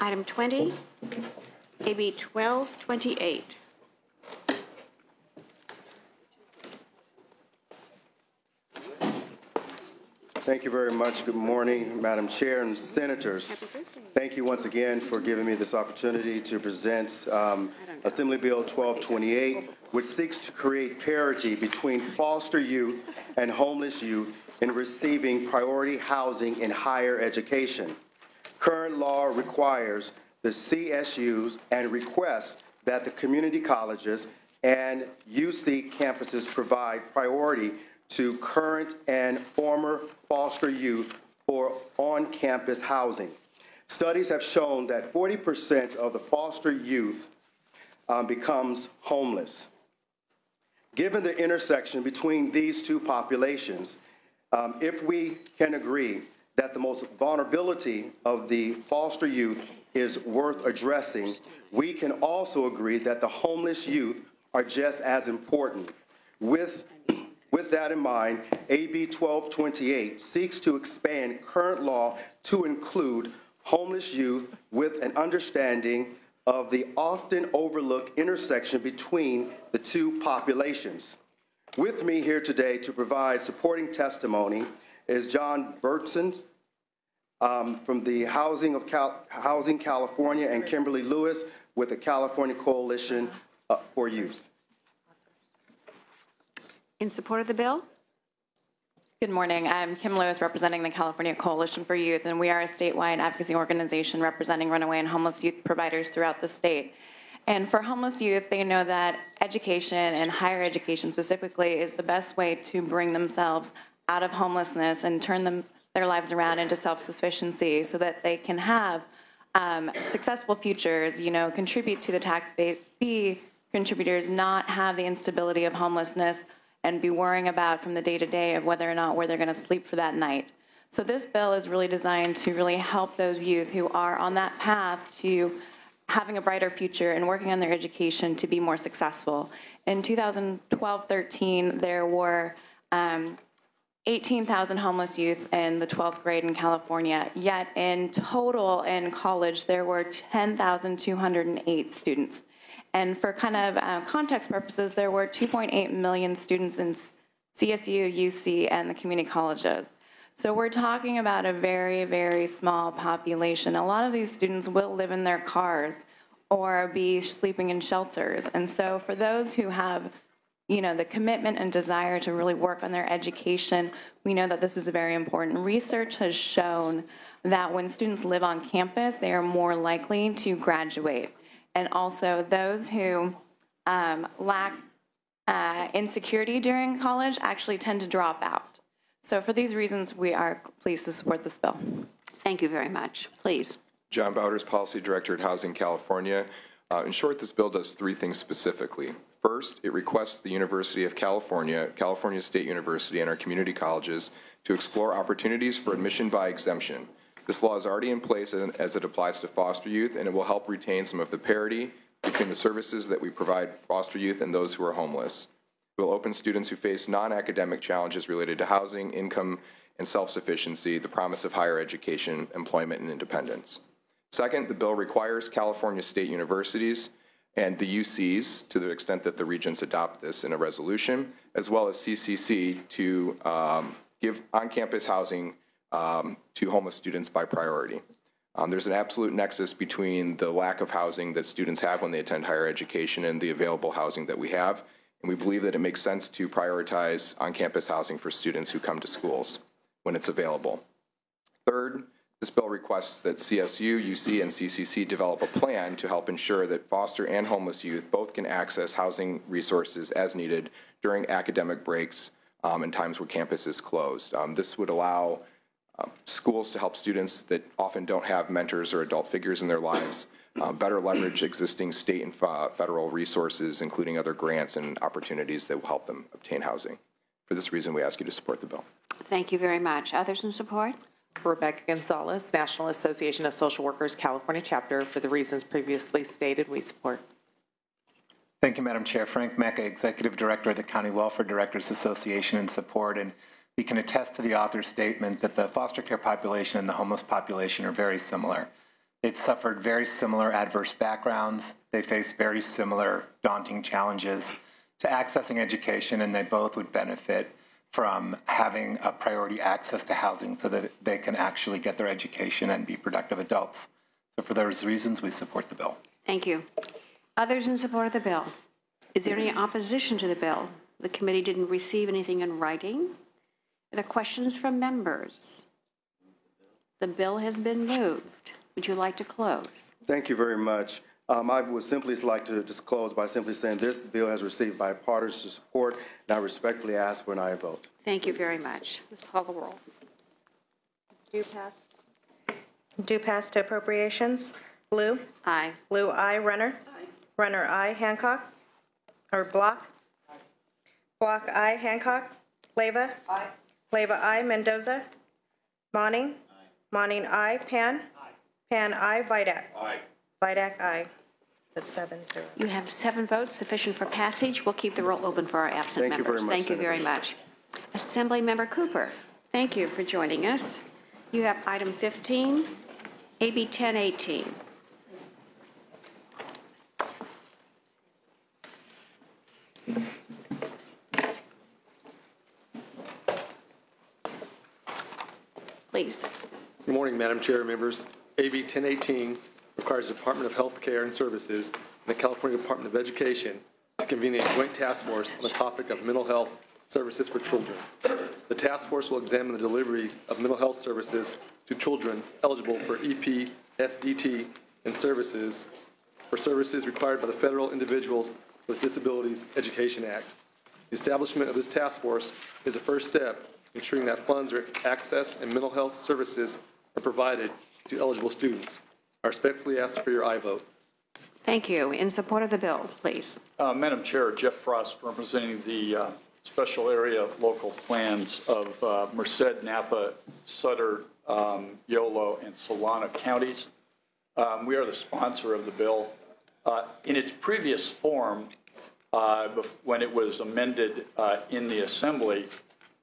Item 20, AB 1228. Thank you very much. Good morning, Madam Chair and Senators. Thank you once again for giving me this opportunity to present Assembly Bill 1228, which seeks to create parity between foster youth and homeless youth in receiving priority housing in higher education. Current law requires the CSUs and requests that the community colleges and UC campuses provide priority to current and former foster youth for on-campus housing. Studies have shown that 40% of the foster youth becomes homeless. Given the intersection between these two populations, if we can agree that the most vulnerability of the foster youth is worth addressing, we can also agree that the homeless youth are just as important. With that in mind, AB 1228 seeks to expand current law to include homeless youth with an understanding of the often overlooked intersection between the two populations. With me here today to provide supporting testimony is John Burtson from the Housing California and Kimberly Lewis with the California Coalition for Youth. In support of the bill? Good morning. I'm Kim Lewis, representing the California Coalition for Youth, and we are a statewide advocacy organization representing runaway and homeless youth providers throughout the state. And for homeless youth, they know that education and higher education specifically is the best way to bring themselves out of homelessness and turn their lives around into self-sufficiency so that they can have successful futures, contribute to the tax base, be contributors, not have the instability of homelessness, and be worrying about from the day-to-day of whether or not where they're going to sleep for that night. So this bill is really designed to really help those youth who are on that path to having a brighter future and working on their education to be more successful. In 2012-13, there were 18,000 homeless youth in the 12th grade in California, yet in total in college, there were 10,208 students. And for kind of context purposes, there were 2.8 million students in CSU, UC, and the community colleges. So we're talking about a very, very small population. A lot of these students will live in their cars or be sleeping in shelters. And so for those who have, the commitment and desire to really work on their education, we know that this is very important. Research has shown that when students live on campus, they are more likely to graduate. And also those who lack insecurity during college actually tend to drop out. So for these reasons, we are pleased to support this bill. Thank you very much. Please. John Bowders, Policy Director at Housing California. In short, this bill does three things specifically. First, it requests the University of California, California State University, and our community colleges to explore opportunities for admission by exemption. This law is already in place as it applies to foster youth, and it will help retain some of the parity between the services that we provide foster youth and those who are homeless. It will open students who face non-academic challenges related to housing, income, and self-sufficiency, the promise of higher education, employment, and independence. Second, the bill requires California state universities and the UCs, to the extent that the regents adopt this in a resolution, as well as CCC to give on-campus housing to homeless students by priority. There's an absolute nexus between the lack of housing that students have when they attend higher education and the available housing that we have, and we believe that it makes sense to prioritize on-campus housing for students who come to schools when it's available. Third, this bill requests that CSU, UC, and CCC develop a plan to help ensure that foster and homeless youth both can access housing resources as needed during academic breaks and times where campus is closed. This would allow schools to help students that often don't have mentors or adult figures in their lives better leverage existing state and federal resources, including other grants and opportunities that will help them obtain housing. For this reason, we ask you to support the bill. Thank you very much. Others in support? Rebecca Gonzalez, National Association of Social Workers, California Chapter. For the reasons previously stated, we support. Thank you, Madam Chair. Frank Mecca, Executive Director of the County Welfare Directors Association, in support. And we can attest to the author's statement that the foster care population and the homeless population are very similar. They've suffered very similar adverse backgrounds. They face very similar daunting challenges to accessing education, and they both would benefit from having a priority access to housing so that they can actually get their education and be productive adults. So for those reasons, we support the bill. Thank you. Others in support of the bill? Is there any opposition to the bill? The committee didn't receive anything in writing. Are there questions from members? The bill has been moved. Would you like to close? Thank you very much. I would simply like to just close by simply saying this bill has received bipartisan support, and I respectfully ask for an aye vote. Thank you very much. Let's call the roll. Do pass to appropriations. Blue? Aye. Blue, aye. Runner? Aye. Runner, aye. Hancock? Or Block? Aye. Block, aye. Hancock? Leyva? Aye. Leyva, aye. Mendoza? Monning? Aye. Monning, aye. Pan? Aye. Pan, aye. Vidak? Aye. Vidak, aye. That's 7-0. You have 7 votes sufficient for passage. We'll keep the roll open for our absent Thank you members. very much, Thank you very much. Assemblymember Cooper, thank you for joining us. You have item 15, AB 1018. Please. Good morning, Madam Chair, members. AB 1018 requires the Department of Health Care and Services and the California Department of Education to convene a joint task force on the topic of mental health services for children. The task force will examine the delivery of mental health services to children eligible for EP, SDT, and services for services required by the Federal Individuals with Disabilities Education Act. The establishment of this task force is a first step in ensuring that funds are accessed and mental health services are provided to eligible students. I respectfully ask for your aye vote. Thank you. In support of the bill, please. Madam Chair, Jeff Frost, representing the special area local plans of Merced, Napa, Sutter, Yolo, and Solana counties. We are the sponsor of the bill. In its previous form, when it was amended in the Assembly,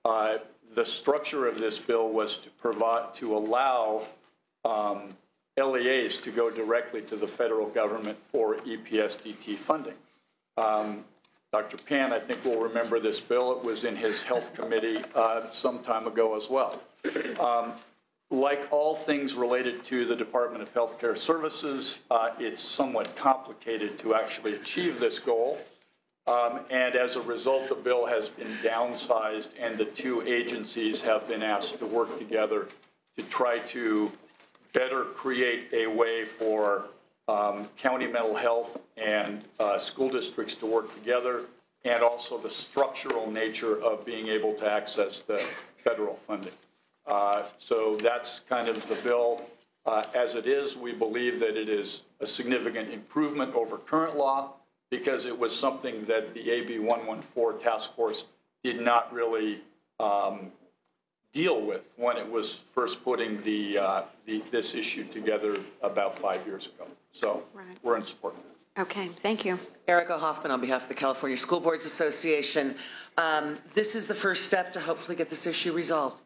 the structure of this bill was to allow LEAs to go directly to the federal government for EPSDT funding. Dr. Pan, I think, will remember this bill. It was in his health committee some time ago as well. Like all things related to the Department of Health Care Services, it's somewhat complicated to actually achieve this goal. And as a result, the bill has been downsized, and the two agencies have been asked to work together to try to better create a way for county mental health and school districts to work together, and also the structural nature of being able to access the federal funding. So that's kind of the bill. As it is, we believe that it is a significant improvement over current law because it was something that the AB 114 task force did not really deal with when it was first putting this issue together about 5 years ago. So we're in support of it. Okay, thank you. Erica Hoffman on behalf of the California School Boards Association. This is the first step to hopefully get this issue resolved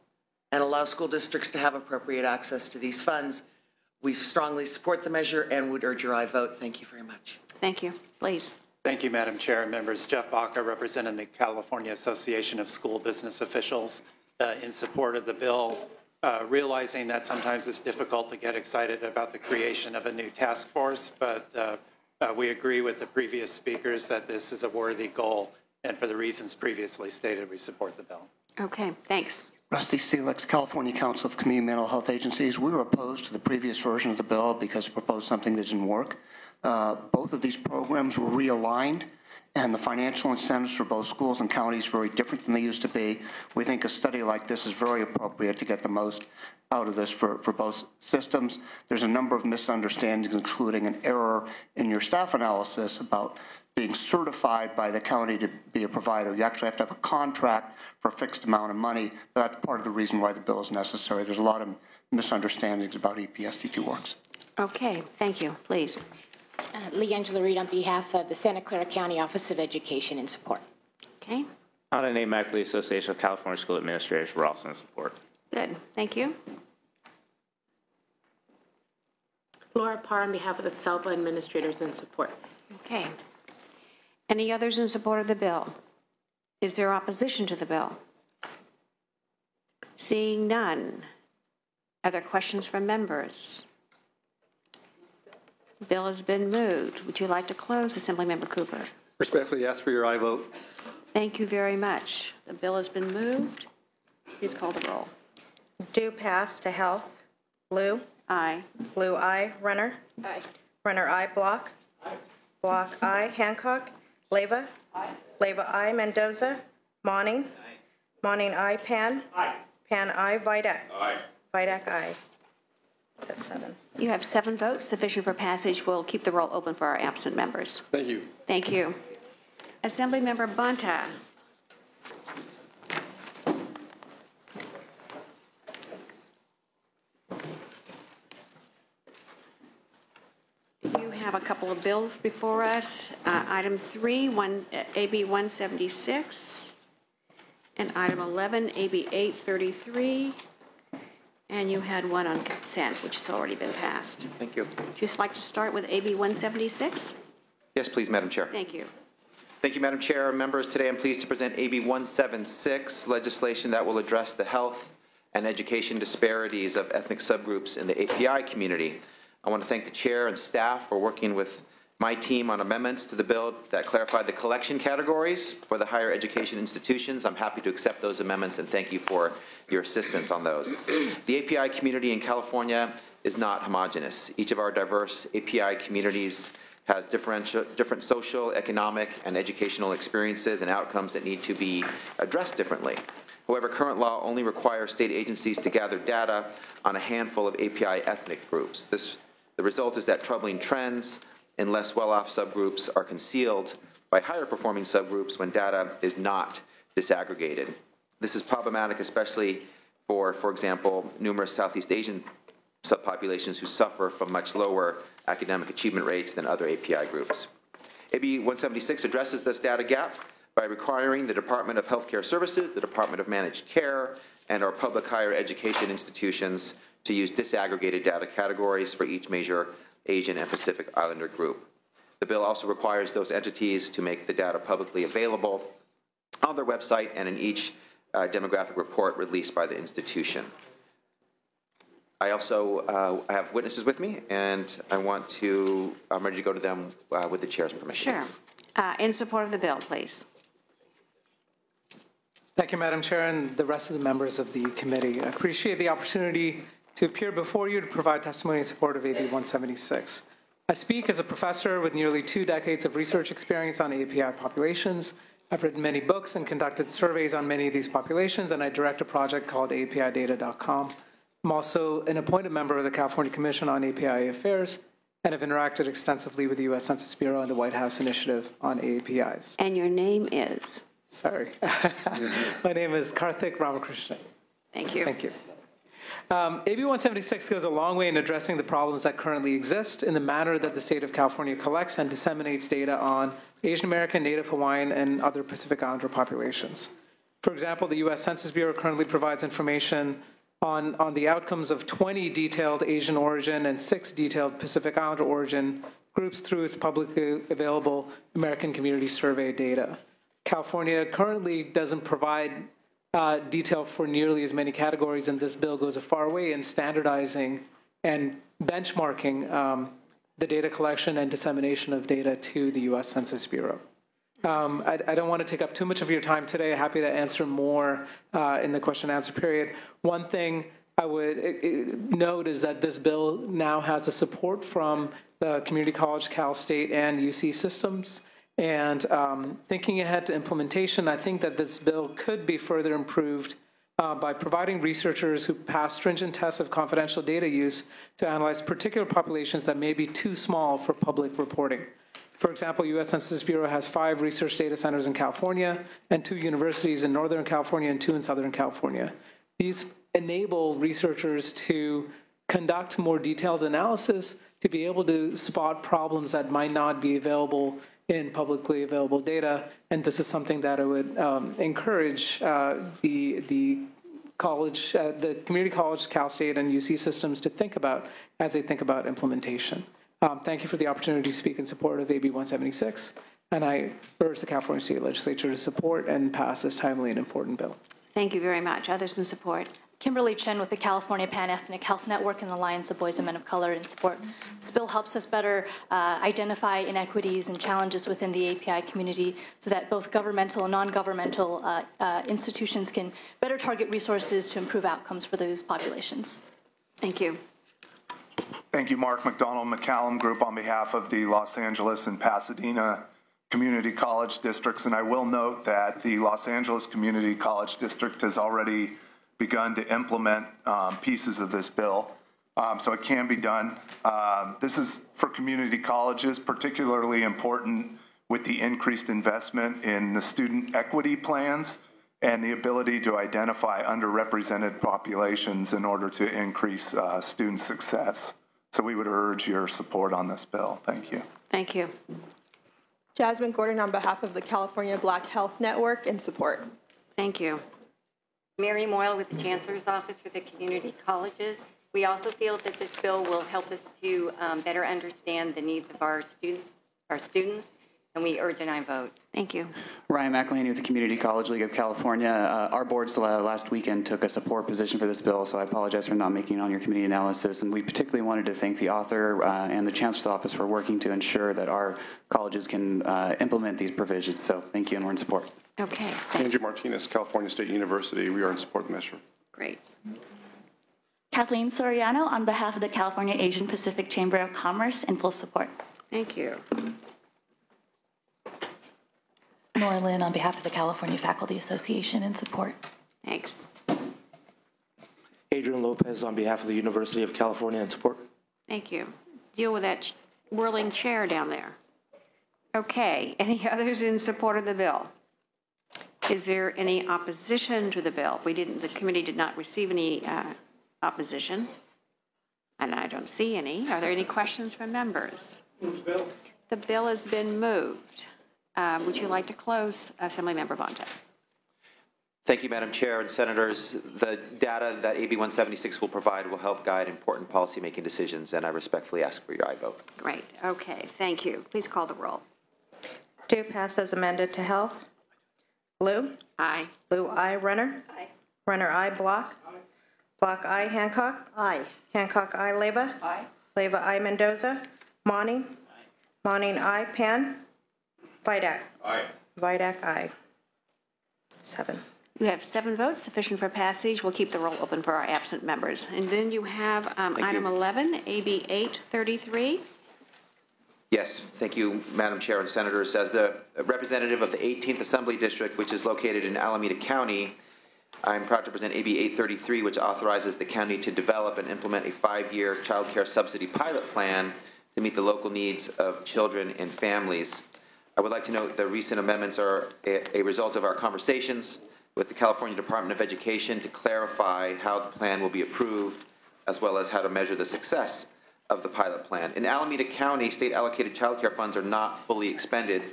and allow school districts to have appropriate access to these funds. We strongly support the measure and would urge your aye vote. Thank you very much. Thank you. Please. Thank you, Madam Chair and members. Jeff Baca, representing the California Association of School Business Officials, in support of the bill, realizing that sometimes it's difficult to get excited about the creation of a new task force, but we agree with the previous speakers that this is a worthy goal, and for the reasons previously stated, we support the bill. Okay, thanks. Rusty Steelix, California Council of Community Mental Health Agencies. We were opposed to the previous version of the bill because it proposed something that didn't work. Both of these programs were realigned, and the financial incentives for both schools and counties are very different than they used to be. We think a study like this is very appropriate to get the most out of this for both systems. There's a number of misunderstandings, including an error in your staff analysis about being certified by the county to be a provider. You actually have to have a contract for a fixed amount of money, but that's part of the reason why the bill is necessary. There's a lot of misunderstandings about EPSDT works. Okay, thank you. Please. Lee Angela Reed on behalf of the Santa Clara County Office of Education in support. Okay. Audit Nate Mackley, Association of California School Administrators. We're also in support. Good. Thank you. Laura Parr on behalf of the SELPA administrators in support. Okay. Any others in support of the bill? Is there opposition to the bill? Seeing none. Are there questions from members? The bill has been moved. Would you like to close, Assemblymember Cooper? Respectfully ask for your aye vote. Thank you very much. The bill has been moved. Please call the roll. Do pass to health. Blue. Aye. Blue, aye. Renner. Aye. Renner, aye. Block. Block, aye. Hancock. Leyva. Leyva, aye. Mendoza. Monning. Monning, aye. Pan. Pan, aye. Vidak. Vidak, aye. That's 7. You have 7 votes, sufficient for passage. We'll keep the roll open for our absent members. Thank you. Thank you. Assemblymember Bonta. You have a couple of bills before us. Item 3, AB 176, and item 11, AB 833. And you had one on consent, which has already been passed. Thank you. Would you just like to start with AB 176? Yes, please, Madam Chair. Thank you. Thank you, Madam Chair. Members, today I'm pleased to present AB 176, legislation that will address the health and education disparities of ethnic subgroups in the API community. I want to thank the Chair and staff for working with my team on amendments to the bill that clarified the collection categories for the higher education institutions. I'm happy to accept those amendments and thank you for your assistance on those. The API community in California is not homogeneous. Each of our diverse API communities has different social, economic, and educational experiences and outcomes that need to be addressed differently. However, current law only requires state agencies to gather data on a handful of API ethnic groups. The result is that troubling trends in less well-off subgroups are concealed by higher-performing subgroups when data is not disaggregated. This is problematic, especially for example, numerous Southeast Asian subpopulations who suffer from much lower academic achievement rates than other API groups. AB 176 addresses this data gap by requiring the Department of Healthcare Services, the Department of Managed Care, and our public higher education institutions to use disaggregated data categories for each major Asian and Pacific Islander group. The bill also requires those entities to make the data publicly available on their website and in each demographic report released by the institution. I also have witnesses with me, and I'm ready to go to them with the Chair's permission. Sure. In support of the bill, please. Thank you, Madam Chair, and the rest of the members of the committee. I appreciate the opportunity to appear before you to provide testimony in support of AB 176. I speak as a professor with nearly 2 decades of research experience on API populations. I've written many books and conducted surveys on many of these populations, and I direct a project called APIdata.com. I'm also an appointed member of the California Commission on API Affairs and have interacted extensively with the U.S. Census Bureau and the White House Initiative on APIs. And your name is? Sorry. My name is Karthik Ramakrishnan. Thank you. Thank you. AB 176 goes a long way in addressing the problems that currently exist in the manner that the state of California collects and disseminates data on Asian American, Native Hawaiian, and other Pacific Islander populations. For example, the U.S. Census Bureau currently provides information on the outcomes of 20 detailed Asian origin and 6 detailed Pacific Islander origin groups through its publicly available American Community Survey data. California currently doesn't provide detail for nearly as many categories, and this bill goes a far way in standardizing and benchmarking the data collection and dissemination of data to the U.S. Census Bureau. I don't want to take up too much of your time today. I'm happy to answer more in the question and answer period. One thing I would note is that this bill now has a support from the Community College, Cal State, and UC systems. And thinking ahead to implementation, I think that this bill could be further improved by providing researchers who pass stringent tests of confidential data use to analyze particular populations that may be too small for public reporting. For example, U.S. Census Bureau has 5 research data centers in California and 2 universities in Northern California and 2 in Southern California. These enable researchers to conduct more detailed analysis to be able to spot problems that might not be available in publicly available data, and this is something that I would encourage the college, the community college, Cal State, and UC systems to think about as they think about implementation. Thank you for the opportunity to speak in support of AB 176, and I urge the California State Legislature to support and pass this timely and important bill. Thank you very much. Others in support? Kimberly Chen with the California Pan-Ethnic Health Network and the Alliance of Boys and Men of Color in support. This bill helps us better identify inequities and challenges within the API community so that both governmental and non-governmental institutions can better target resources to improve outcomes for those populations. Thank you. Thank you, Mark McDonald, McCallum Group, on behalf of the Los Angeles and Pasadena Community College Districts. And I will note that the Los Angeles Community College District has already begun to implement pieces of this bill, so it can be done. This is for community colleges, particularly important with the increased investment in the student equity plans and the ability to identify underrepresented populations in order to increase student success. So we would urge your support on this bill. Thank you. Thank you. Jasmine Gordon on behalf of the California Black Health Network in support. Thank you. Mary Moyle with the Chancellor's Office for the Community Colleges. We also feel that this bill will help us to better understand the needs of our students, and we urge an aye vote. Thank you. Ryan McElhaney with the Community College League of California. Our boards last weekend took a support position for this bill, so I apologize for not making it on your committee analysis. And we particularly wanted to thank the author and the Chancellor's Office for working to ensure that our colleges can implement these provisions. So thank you, and we're in support. Okay. Andrew Martinez, California State University. We are in support of the measure. Great. Kathleen Soriano on behalf of the California Asian Pacific Chamber of Commerce in full support. Thank you. Nora Lynn on behalf of the California Faculty Association in support. Thanks. Adrian Lopez on behalf of the University of California in support. Thank you. Deal with that whirling chair down there. Okay. Any others in support of the bill? Is there any opposition to the bill? The committee did not receive any opposition, and I don't see any. Are there any questions from members? The bill has been moved. Would you like to close, Assemblymember Bonta? Thank you, Madam Chair and Senators. The data that AB 176 will provide will help guide important policymaking decisions, and I respectfully ask for your aye vote. Great. Okay. Thank you. Please call the roll. Do pass as amended to health. Blue? Aye. Blue, aye. Renner? Aye. Renner, aye. Block? Block, aye. Hancock? Aye. Hancock, aye. Leyva? Aye. Leyva, aye. Mendoza? Monning? Monning, aye. Pan? Vidak? Aye. Vidak, aye. 7. You have 7 votes, sufficient for passage. We'll keep the roll open for our absent members. And then you have item 11, AB 833. Yes, thank you, Madam Chair and Senators. As the representative of the 18th Assembly District, which is located in Alameda County, I'm proud to present AB 833, which authorizes the county to develop and implement a 5-year child care subsidy pilot plan to meet the local needs of children and families. I would like to note the recent amendments are a result of our conversations with the California Department of Education to clarify how the plan will be approved, as well as how to measure the success of the pilot plan. In Alameda County, state-allocated child care funds are not fully expended,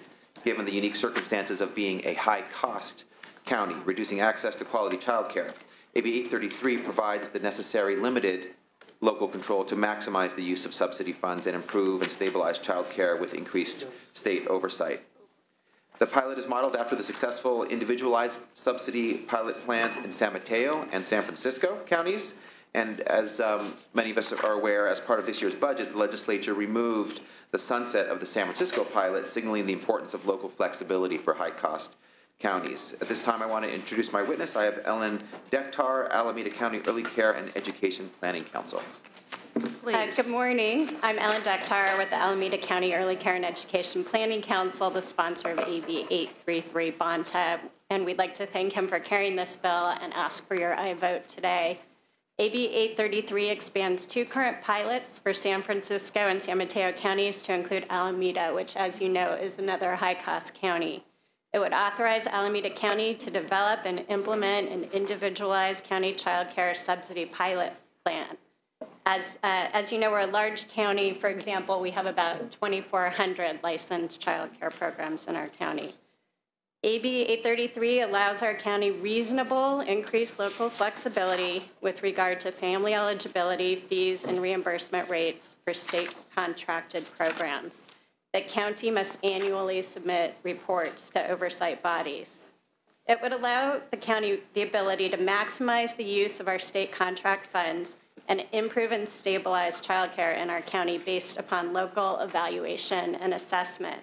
given the unique circumstances of being a high-cost county, reducing access to quality child care. AB 833 provides the necessary limited local control to maximize the use of subsidy funds and improve and stabilize child care with increased state oversight. The pilot is modeled after the successful individualized subsidy pilot plans in San Mateo and San Francisco counties. And as many of us are aware, as part of this year's budget, the legislature removed the sunset of the San Francisco pilot, signaling the importance of local flexibility for high-cost counties. At this time, I want to introduce my witness. I have Ellen Dektar, Alameda County Early Care and Education Planning Council. Good morning. I'm Ellen Dektar with the Alameda County Early Care and Education Planning Council, the sponsor of AB 833 Bonta, and we'd like to thank him for carrying this bill and ask for your aye vote today. AB 833 expands 2 current pilots for San Francisco and San Mateo counties to include Alameda, which, as you know, is another high-cost county. It would authorize Alameda County to develop and implement an individualized county child care subsidy pilot plan. As you know, we're a large county. For example, we have about 2,400 licensed child care programs in our county. AB 833 allows our county reasonable increased local flexibility with regard to family eligibility, fees, and reimbursement rates for state contracted programs. The county must annually submit reports to oversight bodies. It would allow the county the ability to maximize the use of our state contract funds and improve and stabilize childcare in our county based upon local evaluation and assessment.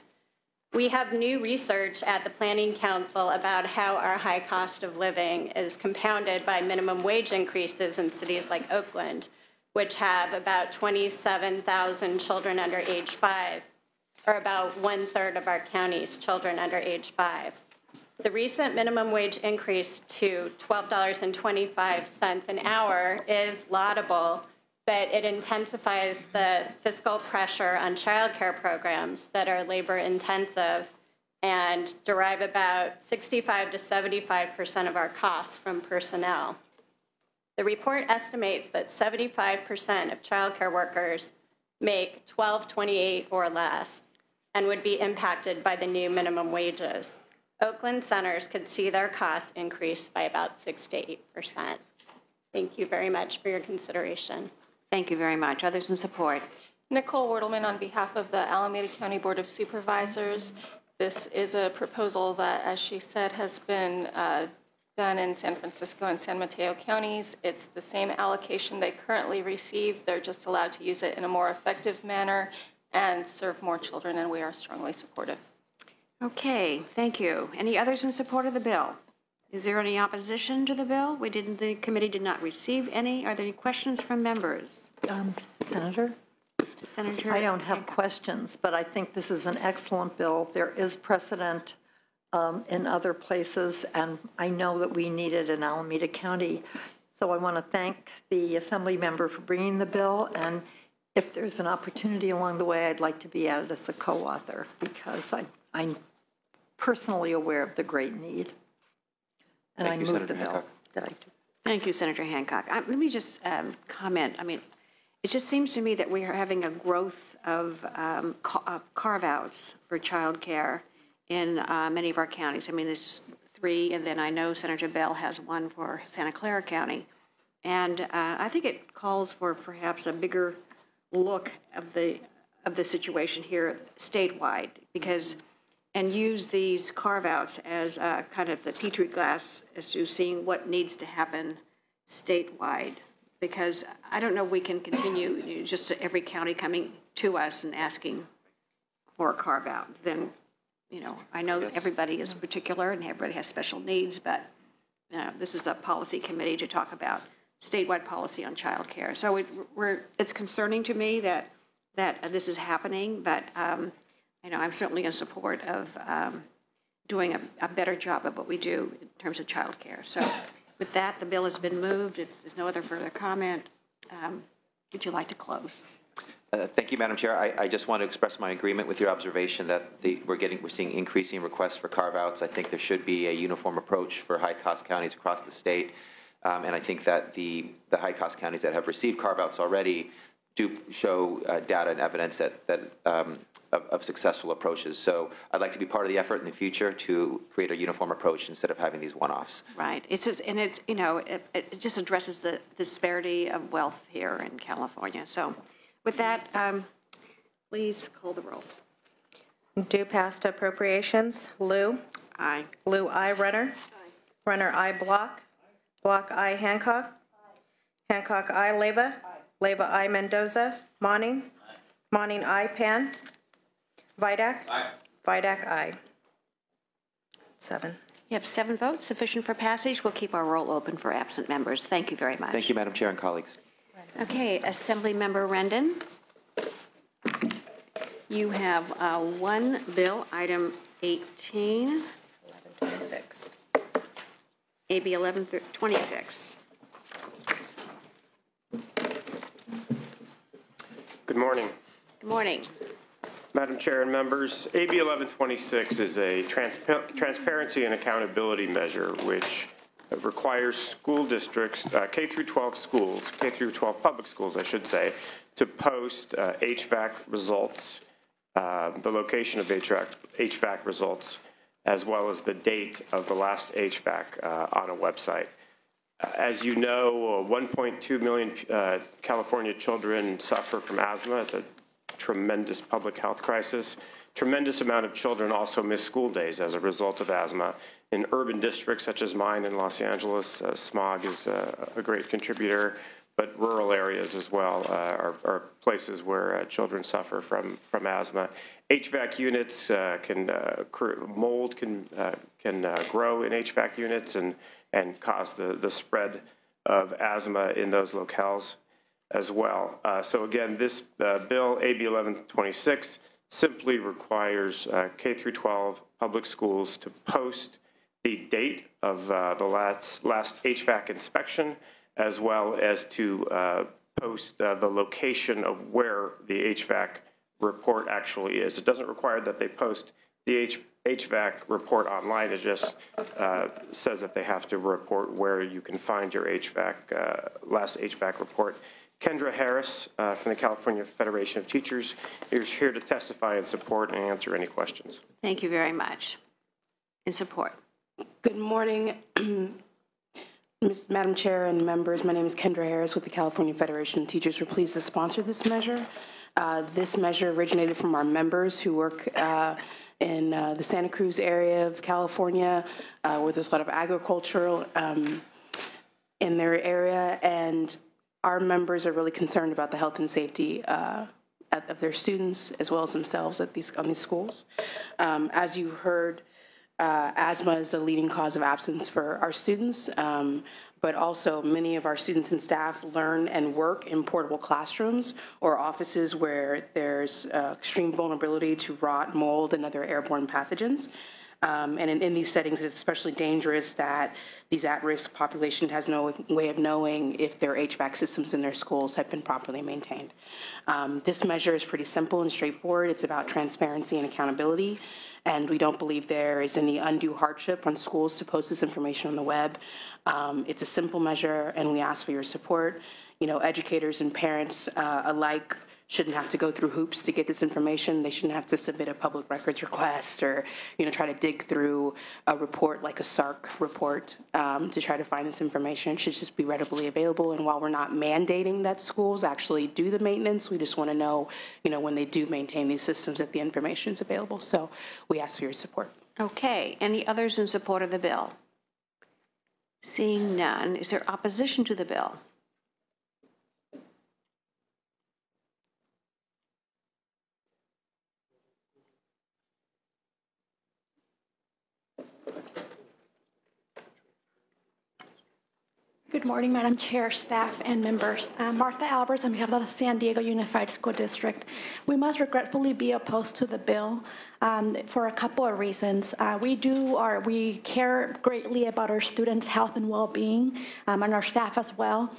We have new research at the Planning Council about how our high cost of living is compounded by minimum wage increases in cities like Oakland, which have about 27,000 children under age 5, or about 1/3 of our county's children under age 5. The recent minimum wage increase to $12.25 an hour is laudable, but it intensifies the fiscal pressure on childcare programs that are labor intensive and derive about 65 to 75% of our costs from personnel. The report estimates that 75% of childcare workers make $12.28 or less and would be impacted by the new minimum wages. Oakland centers could see their costs increase by about 6 to 8%. Thank you very much for your consideration. Thank you very much. Others in support? Nicole Wertelman on behalf of the Alameda County Board of Supervisors. This is a proposal that, as she said, has been done in San Francisco and San Mateo counties. It's the same allocation they currently receive. They're just allowed to use it in a more effective manner and serve more children, and we are strongly supportive. Okay, thank you. Any others in support of the bill? Is there any opposition to the bill? The committee did not receive any. Are there any questions from members? Senator? Senator? I don't have questions, but I think this is an excellent bill. There is precedent in other places, and I know that we need it in Alameda County. So I want to thank the Assembly member for bringing the bill, and if there's an opportunity along the way, I'd like to be added as a co-author because I'm personally aware of the great need. And I move the bill that I do. Thank you, Senator Hancock. Let me just comment. I mean, it just seems to me that we are having a growth of carve-outs for child care in many of our counties. I mean, there's 3, and then I know Senator Bell has one for Santa Clara County. And I think it calls for perhaps a bigger look of the situation here statewide, because and use these carve-outs as kind of the petri glass as to seeing what needs to happen statewide. Because I don't know if we can continue just every county coming to us and asking for a carve-out. Then, I know that everybody is particular and everybody has special needs, but this is a policy committee to talk about statewide policy on child care. So it's concerning to me that this is happening, but I'm certainly in support of doing a better job of what we do in terms of child care. So with that, the bill has been moved. If there's no other further comment, would you like to close? Thank you, Madam Chair. I just want to express my agreement with your observation that we're seeing increasing requests for carve-outs. I think there should be a uniform approach for high-cost counties across the state, and I think that the high-cost counties that have received carve-outs already do show data and evidence of successful approaches. So I'd like to be part of the effort in the future to create a uniform approach instead of having these one-offs. Right. It's just, and it just addresses the disparity of wealth here in California. So with that, please call the roll. Due passed appropriations. Liu? Aye. Liu, aye. Renner? Aye. Renner, aye. Block? Block, aye. Hancock? Hancock, aye. Leyva? Aye. Leyva, aye. Mendoza? Monning? Aye. Monning, aye. Pan? Vidak? Aye. Vidak, aye. 7. You have 7 votes, sufficient for passage. We'll keep our roll open for absent members. Thank you very much. Thank you, Madam Chair and colleagues. Okay, Assemblymember Rendon. You have one bill, item 18. 1126. AB 1126. Good morning. Good morning. Madam Chair and members, AB 1126 is a transparency and accountability measure which requires school districts, K through 12 schools, K through 12 public schools, I should say, to post HVAC results, the location of HVAC results, as well as the date of the last HVAC on a website. As you know, 1.2 million California children suffer from asthma. It's a tremendous public health crisis. Tremendous amount of children also miss school days as a result of asthma. In urban districts such as mine in Los Angeles, smog is a great contributor, but rural areas as well are places where children suffer from asthma. HVAC units mold can grow in HVAC units and cause the spread of asthma in those locales as well. So again, this bill, AB 1126, simply requires K through 12 public schools to post the date of the last HVAC inspection, as well as to post the location of where the HVAC report actually is. It doesn't require that they post the HVAC report online. It just says that they have to report where you can find your last HVAC report. Kendra Harris from the California Federation of Teachers is here to testify in support and answer any questions. Thank you very much. In support. Good morning, Madam Chair and members. My name is Kendra Harris with the California Federation of Teachers. We're pleased to sponsor this measure. This measure originated from our members who work in the Santa Cruz area of California, where there's a lot of agriculture in their area, and our members are really concerned about the health and safety of their students as well as themselves on these schools. As you heard, asthma is the leading cause of absence for our students, but also many of our students and staff learn and work in portable classrooms or offices where there's extreme vulnerability to rot, mold, and other airborne pathogens. And in these settings, it's especially dangerous that these at-risk population has no way of knowing if their HVAC systems in their schools have been properly maintained. This measure is pretty simple and straightforward. It's about transparency and accountability, and we don't believe there is any undue hardship on schools to post this information on the web. It's a simple measure, and we ask for your support. You know, educators and parents alike shouldn't have to go through hoops to get this information. They shouldn't have to submit a public records request or, try to dig through a report like a SARC report to try to find this information. It should just be readily available. And while we're not mandating that schools actually do the maintenance, we just want to know, when they do maintain these systems, that the information is available. So we ask for your support. Okay. Any others in support of the bill? Seeing none, is there opposition to the bill? Good morning, Madam Chair, staff, and members. Martha Albers on behalf of the San Diego Unified School District. We must regretfully be opposed to the bill for a couple of reasons. We care greatly about our students' health and well-being and our staff as well.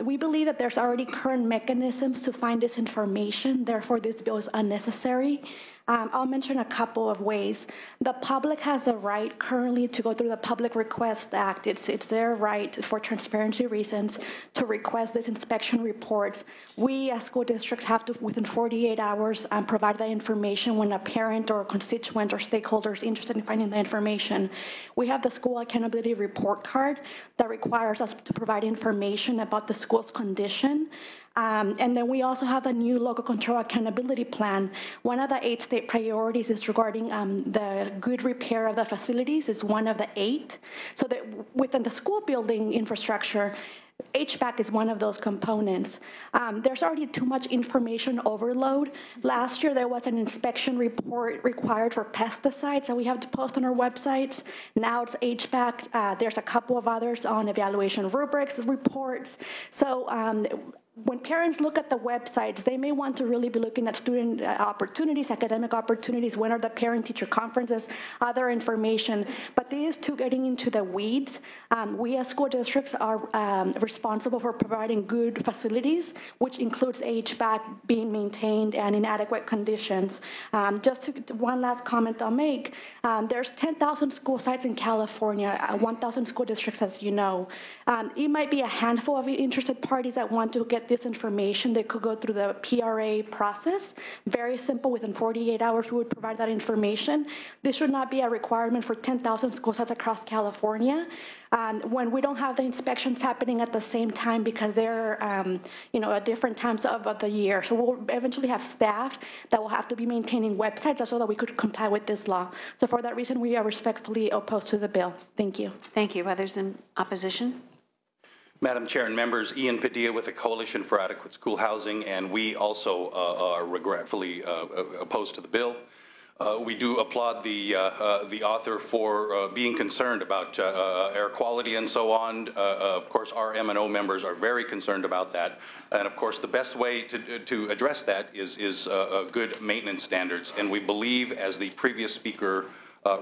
We believe that there's already current mechanisms to find this information, therefore this bill is unnecessary. I'll mention a couple of ways. The public has a right currently to go through the Public Request Act. It's their right for transparency reasons to request these inspection reports. We as school districts have to, within 48 hours, provide that information when a parent or constituent or stakeholder is interested in finding the information. We have the School Accountability Report Card that requires us to provide information about the school's condition. And then we also have a new local control accountability plan. One of the 8 state priorities is regarding the good repair of the facilities. It's one of the 8. So that within the school building infrastructure, HVAC is one of those components. There's already too much information overload. Last year, there was an inspection report required for pesticides that we have to post on our websites. Now it's HVAC. There's a couple of others on evaluation rubrics reports. So when parents look at the websites, they may want to really be looking at student opportunities, academic opportunities, when are the parent-teacher conferences, other information. But this is too getting into the weeds. We as school districts are responsible for providing good facilities, which includes HVAC being maintained and in adequate conditions. One last comment I'll make, there's 10,000 school sites in California, 1,000 school districts, as you know. It might be a handful of interested parties that want to get this information, they could go through the PRA process. Very simple, within 48 hours, we would provide that information. This should not be a requirement for 10,000 school sites across California. When we don't have the inspections happening at the same time because they're, at different times of the year. So we'll eventually have staff that will have to be maintaining websites so that we could comply with this law. So for that reason, we are respectfully opposed to the bill. Thank you. Thank you. Others in opposition? Madam Chair and members, Ian Padilla with the Coalition for Adequate School Housing, and we also are regretfully opposed to the bill. We do applaud the author for being concerned about air quality and so on. Of course, our M&O members are very concerned about that. And of course, the best way to address that is good maintenance standards. And we believe, as the previous speaker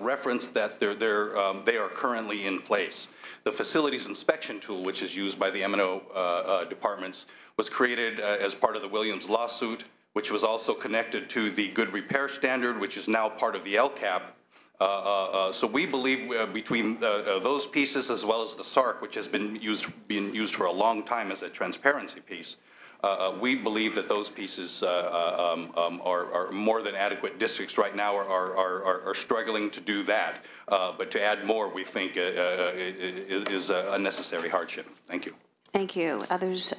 referenced, that they are currently in place. The facilities inspection tool, which is used by the M&O departments, was created as part of the Williams lawsuit, which was also connected to the good repair standard, which is now part of the LCAP. So we believe between those pieces as well as the SARC, which has been used for a long time as a transparency piece, we believe that those pieces are more than adequate. Districts right now are struggling to do that, but to add more, we think is a necessary hardship. Thank you. Thank you. Others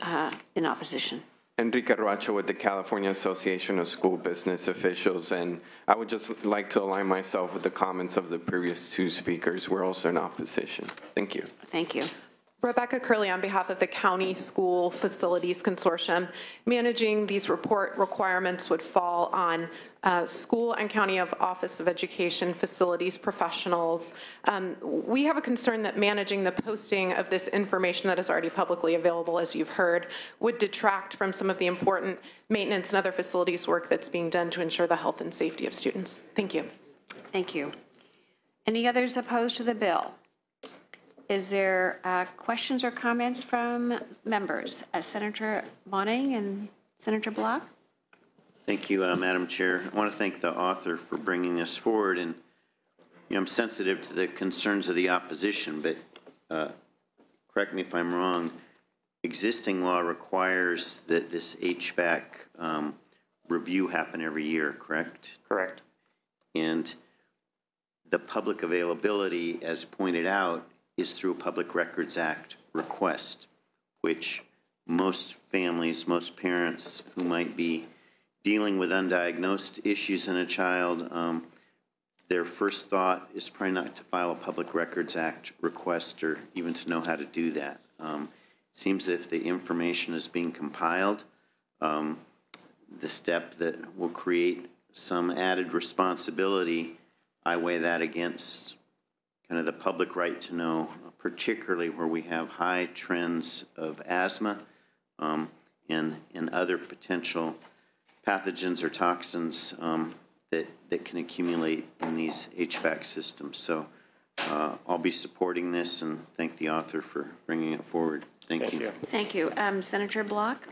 in opposition? Enrique Rocha with the California Association of School Business Officials, and I would just like to align myself with the comments of the previous two speakers. We're also in opposition. Thank you. Thank you. Rebecca Curley on behalf of the County School Facilities Consortium. Managing these report requirements would fall on school and county Office of Education facilities professionals. We have a concern that managing the posting of this information that is already publicly available, as you've heard, would detract from some of the important maintenance and other facilities work that's being done to ensure the health and safety of students. Thank you. Thank you. Any others opposed to the bill? Is there questions or comments from members? Senator Monning and Senator Block? Thank you, Madam Chair. I want to thank the author for bringing this forward. And I'm sensitive to the concerns of the opposition, but correct me if I'm wrong, existing law requires that this HVAC review happen every year, correct? Correct. And the public availability, as pointed out, is through a Public Records Act request, which most families, most parents who might be dealing with undiagnosed issues in a child, their first thought is probably not to file a Public Records Act request or even to know how to do that. It seems that if the information is being compiled, the step that will create some added responsibility, I weigh that against kind of the public right to know, particularly where we have high trends of asthma and other potential pathogens or toxins that can accumulate in these HVAC systems. So I'll be supporting this and thank the author for bringing it forward. Thank you. Thank you. Senator Block?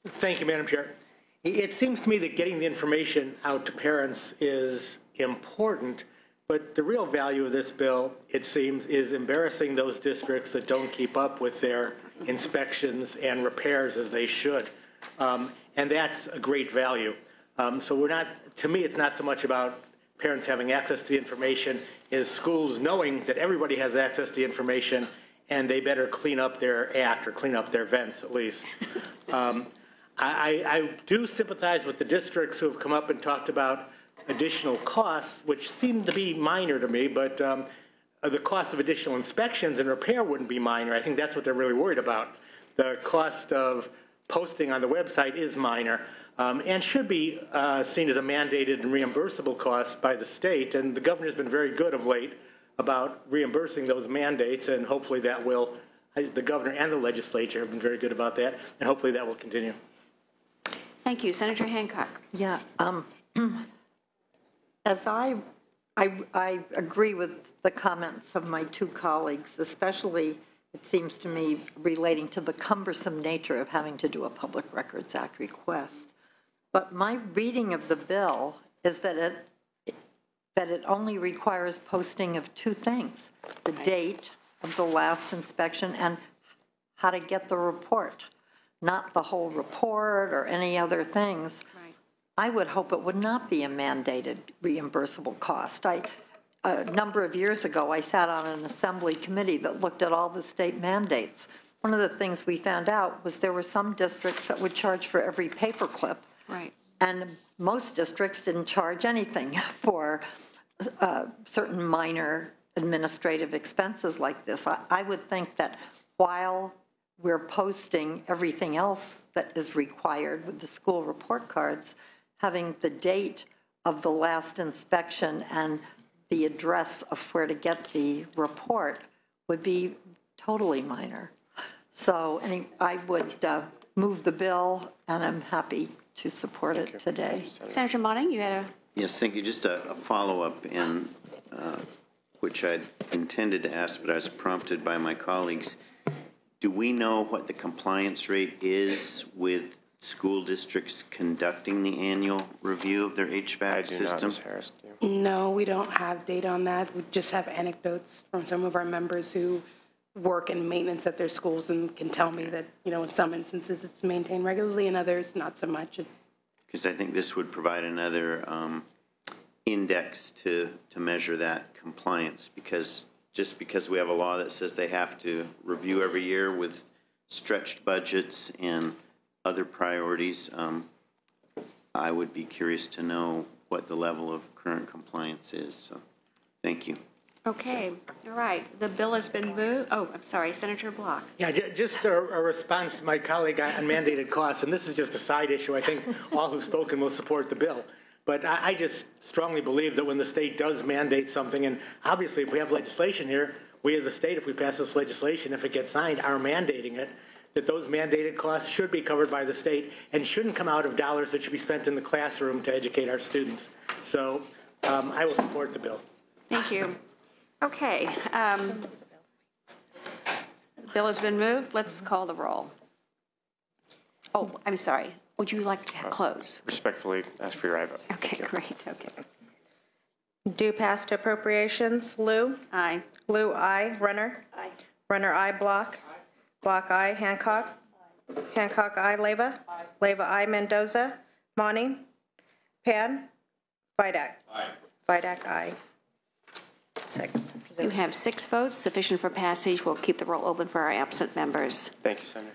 Thank you, Madam Chair. It seems to me that getting the information out to parents is important, but the real value of this bill, it seems, is embarrassing those districts that don't keep up with their inspections and repairs as they should. And that's a great value. So we're not, to me, it's not so much about parents having access to the information, is schools knowing that everybody has access to the information and they better clean up their act or clean up their vents at least. I do sympathize with the districts who have come up and talked about additional costs, which seem to be minor to me, but the cost of additional inspections and repair wouldn't be minor. I think that's what they're really worried about. The cost of posting on the website is minor and should be seen as a mandated and reimbursable cost by the state, and the governor's been very good of late about reimbursing those mandates, and hopefully that will, the governor and the legislature have been very good about that, and hopefully that will continue. Thank you. Senator Hancock. Yeah. As I agree with the comments of my two colleagues, especially, it seems to me, relating to the cumbersome nature of having to do a Public Records Act request. But my reading of the bill is that it only requires posting of two things: the date of the last inspection and how to get the report. not the whole report or any other things, I would hope it would not be a mandated reimbursable cost. A number of years ago, I sat on an assembly committee that looked at all the state mandates. One of the things we found out was there were some districts that would charge for every paperclip. Right. And most districts didn't charge anything for certain minor administrative expenses like this. I would think that while we're posting everything else that is required with the school report cards, having the date of the last inspection and the address of where to get the report would be totally minor. So I would move the bill, and I'm happy to support it today. Senator Monning, you had a... Yes, thank you. Just a follow-up, in which I'd intended to ask, but I was prompted by my colleagues. Do we know what the compliance rate is with school districts conducting the annual review of their HVAC system? Ms. Harris, do you? No, we don't have data on that. We just have anecdotes from some of our members who work in maintenance at their schools and can tell me that, in some instances it's maintained regularly, and others not so much. Because I think this would provide another index to measure that compliance, because just because we have a law that says they have to review every year with stretched budgets and other priorities, I would be curious to know what the level of current compliance is. So, thank you. Okay, all right. The bill has been moved. Oh, I'm sorry, Senator Block. Yeah, just a response to my colleague on mandated costs, and this is just a side issue. I think all who've spoken will support the bill. But I just strongly believe that when the state does mandate something, and obviously if we have legislation here, we as a state, if we pass this legislation, if it gets signed, are mandating it, that those mandated costs should be covered by the state and shouldn't come out of dollars that should be spent in the classroom to educate our students. So I will support the bill. Thank you. Okay. The bill has been moved. Let's call the roll. Oh, I'm sorry. Would you like to close? Respectfully ask for your aye vote. Okay, great. Okay. Do pass to appropriations. Lou? Aye. Lou, aye. Runner? Aye. Runner, aye. Block? Block, aye. Hancock? Hancock, aye. Leyva? Leyva, aye. Mendoza? Monning? Pan? Vidak? Aye. Vidak, aye. 6. You have 6 votes, sufficient for passage. We'll keep the roll open for our absent members. Thank you, Senator.